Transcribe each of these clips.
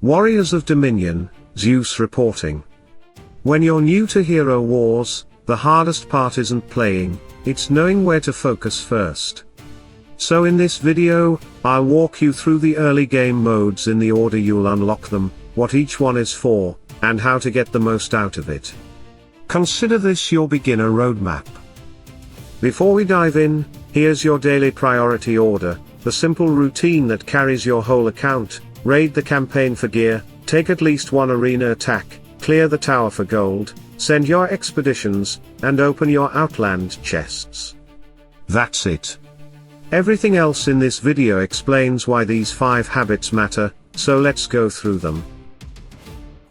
Warriors of Dominion, Zeus reporting. When you're new to Hero Wars, the hardest part isn't playing, it's knowing where to focus first. So in this video, I'll walk you through the early game modes in the order you'll unlock them, what each one is for, and how to get the most out of it. Consider this your beginner roadmap. Before we dive in, here's your daily priority order, the simple routine that carries your whole account. Raid the campaign for gear, take at least one arena attack, clear the tower for gold, send your expeditions, and open your Outland chests. That's it. Everything else in this video explains why these 5 habits matter, so let's go through them.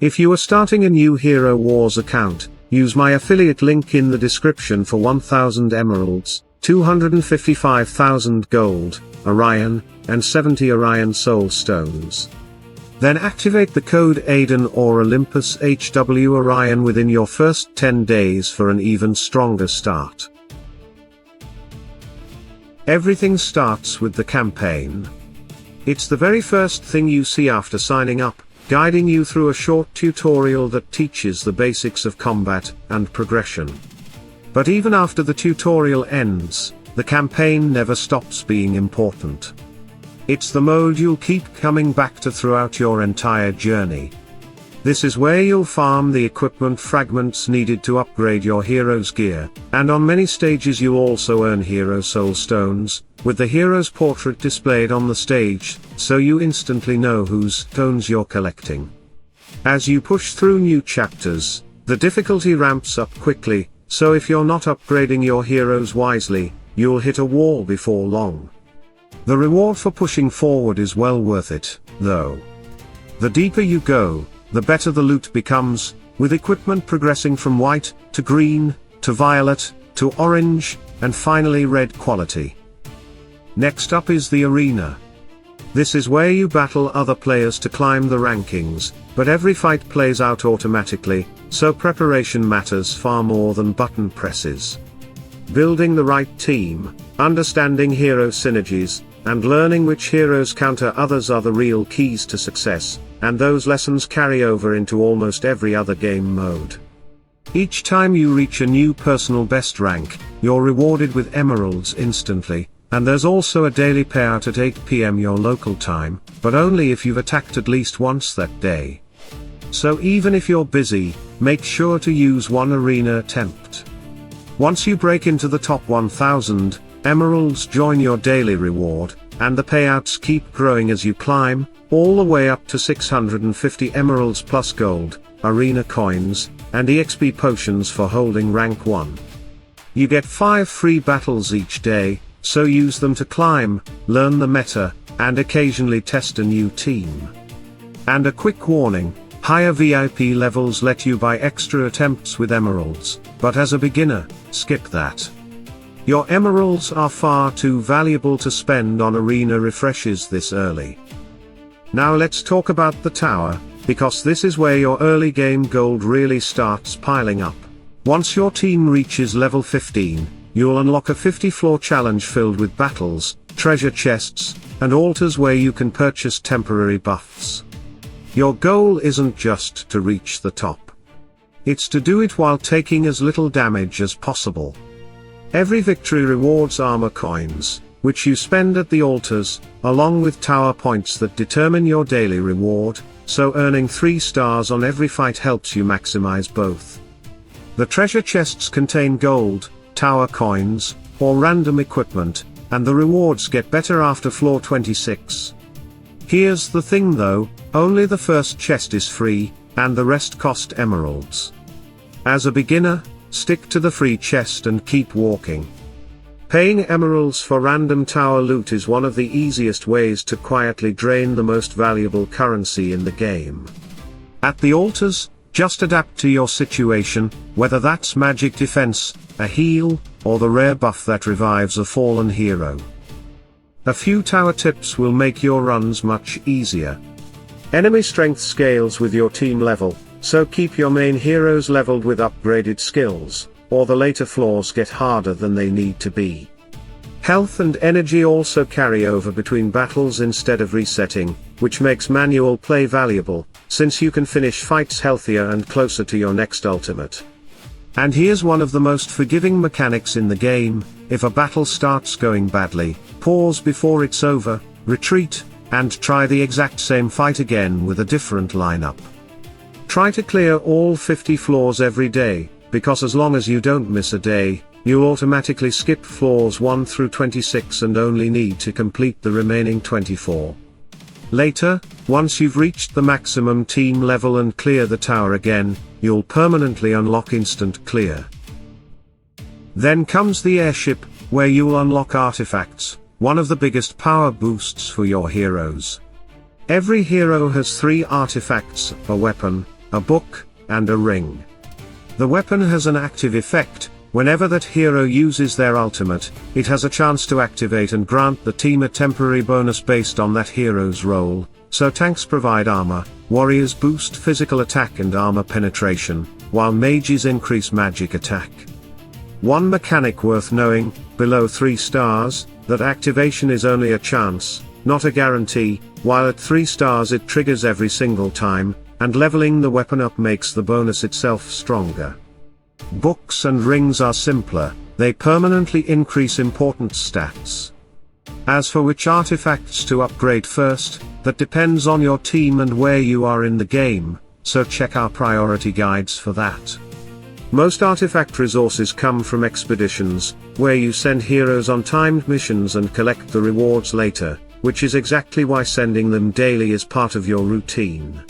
If you are starting a new Hero Wars account, use my affiliate link in the description for 1000 emeralds, 255,000 gold, Orion, and 70 Orion soul stones. Then activate the code AIDEN or Olympus ORION within your first 10 days for an even stronger start. Everything starts with the campaign. It's the very first thing you see after signing up, guiding you through a short tutorial that teaches the basics of combat and progression. But even after the tutorial ends, the campaign never stops being important. It's the mode you'll keep coming back to throughout your entire journey. This is where you'll farm the equipment fragments needed to upgrade your hero's gear, and on many stages you'll also earn hero soul stones, with the hero's portrait displayed on the stage, so you instantly know whose stones you're collecting. As you push through new chapters, the difficulty ramps up quickly, so if you're not upgrading your heroes wisely, you'll hit a wall before long. The reward for pushing forward is well worth it, though. The deeper you go, the better the loot becomes, with equipment progressing from white, to green, to violet, to orange, and finally red quality. Next up is the arena. This is where you battle other players to climb the rankings, but every fight plays out automatically, so preparation matters far more than button presses. Building the right team, understanding hero synergies, and learning which heroes counter others are the real keys to success, and those lessons carry over into almost every other game mode. Each time you reach a new personal best rank, you're rewarded with emeralds instantly, and there's also a daily payout at 8 PM your local time, but only if you've attacked at least once that day. So even if you're busy, make sure to use one arena attempt. Once you break into the top 1000, emeralds join your daily reward, and the payouts keep growing as you climb, all the way up to 650 emeralds plus gold, arena coins, and EXP potions for holding rank 1. You get 5 free battles each day, so use them to climb, learn the meta, and occasionally test a new team. And a quick warning, higher VIP levels let you buy extra attempts with emeralds, but as a beginner, skip that. Your emeralds are far too valuable to spend on arena refreshes this early. Now let's talk about the tower, because this is where your early game gold really starts piling up. Once your team reaches level 15, you'll unlock a 50-floor challenge filled with battles, treasure chests, and altars where you can purchase temporary buffs. Your goal isn't just to reach the top. It's to do it while taking as little damage as possible. Every victory rewards armor coins, which you spend at the altars, along with tower points that determine your daily reward, so earning 3 stars on every fight helps you maximize both. The treasure chests contain gold, tower coins, or random equipment, and the rewards get better after floor 26. Here's the thing though, only the first chest is free, and the rest cost emeralds. As a beginner, stick to the free chest and keep walking. Paying emeralds for random tower loot is one of the easiest ways to quietly drain the most valuable currency in the game. At the altars, just adapt to your situation, whether that's magic defense, a heal, or the rare buff that revives a fallen hero. A few tower tips will make your runs much easier. Enemy strength scales with your team level, so keep your main heroes leveled with upgraded skills, or the later floors get harder than they need to be. Health and energy also carry over between battles instead of resetting, which makes manual play valuable, since you can finish fights healthier and closer to your next ultimate. And here's one of the most forgiving mechanics in the game: if a battle starts going badly, pause before it's over, retreat, and try the exact same fight again with a different lineup. Try to clear all 50 floors every day, because as long as you don't miss a day, you'll automatically skip floors 1 through 26 and only need to complete the remaining 24. Later, once you've reached the maximum team level and clear the tower again, you'll permanently unlock instant clear. Then comes the airship, where you'll unlock artifacts, one of the biggest power boosts for your heroes. Every hero has 3 artifacts: a weapon, a book, and a ring. The weapon has an active effect. Whenever that hero uses their ultimate, it has a chance to activate and grant the team a temporary bonus based on that hero's role. So tanks provide armor, warriors boost physical attack and armor penetration, while mages increase magic attack. One mechanic worth knowing: below 3 stars, that activation is only a chance, not a guarantee, while at 3 stars it triggers every single time, and leveling the weapon up makes the bonus itself stronger. Books and rings are simpler, they permanently increase important stats. As for which artifacts to upgrade first, that depends on your team and where you are in the game, so check our priority guides for that. Most artifact resources come from expeditions, where you send heroes on timed missions and collect the rewards later, which is exactly why sending them daily is part of your routine.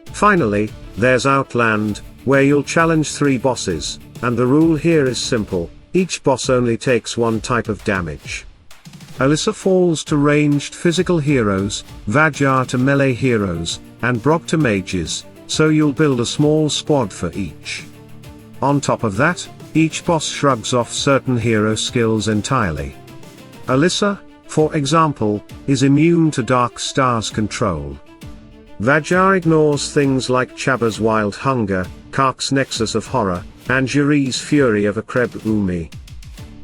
Finally, there's Outland, where you'll challenge 3 bosses, and the rule here is simple: each boss only takes 1 type of damage. Alyssa falls to ranged physical heroes, Vajar to melee heroes, and Brok to mages, so you'll build a small squad for each. On top of that, each boss shrugs off certain hero skills entirely. Alyssa, for example, is immune to Dark Star's control. Vajar ignores things like Chaba's Wild Hunger, Kark's Nexus of Horror, and Juri's Fury of Akreb Umi.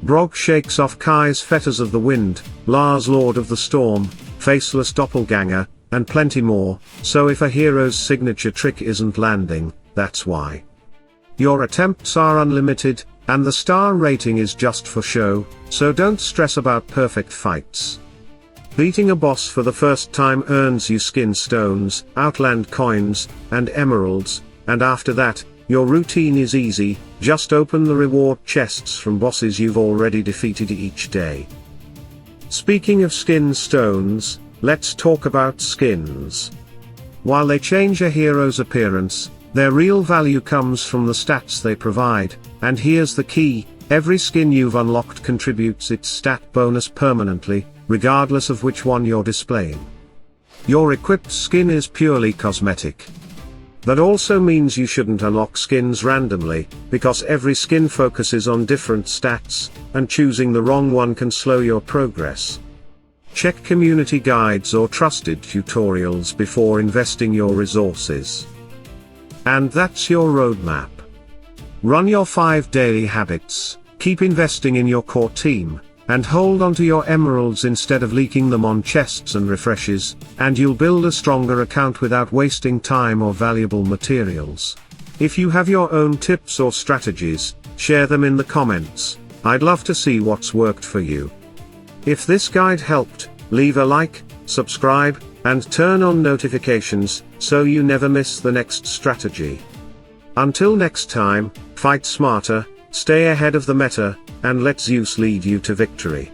Brok shakes off Kai's Fetters of the Wind, Lars Lord of the Storm, Faceless Doppelganger, and plenty more, so if a hero's signature trick isn't landing, that's why. Your attempts are unlimited, and the star rating is just for show, so don't stress about perfect fights. Beating a boss for the first time earns you skin stones, Outland coins, and emeralds, and after that, your routine is easy: just open the reward chests from bosses you've already defeated each day. Speaking of skin stones, let's talk about skins. While they change a hero's appearance, their real value comes from the stats they provide, and here's the key: every skin you've unlocked contributes its stat bonus permanently, regardless of which one you're displaying. Your equipped skin is purely cosmetic. That also means you shouldn't unlock skins randomly, because every skin focuses on different stats, and choosing the wrong one can slow your progress. Check community guides or trusted tutorials before investing your resources. And that's your roadmap. Run your 5 daily habits, keep investing in your core team, and hold onto your emeralds instead of leaking them on chests and refreshes, and you'll build a stronger account without wasting time or valuable materials. If you have your own tips or strategies, share them in the comments. I'd love to see what's worked for you. If this guide helped, leave a like, subscribe, and turn on notifications, so you never miss the next strategy. Until next time, fight smarter, stay ahead of the meta, and let Zeus lead you to victory.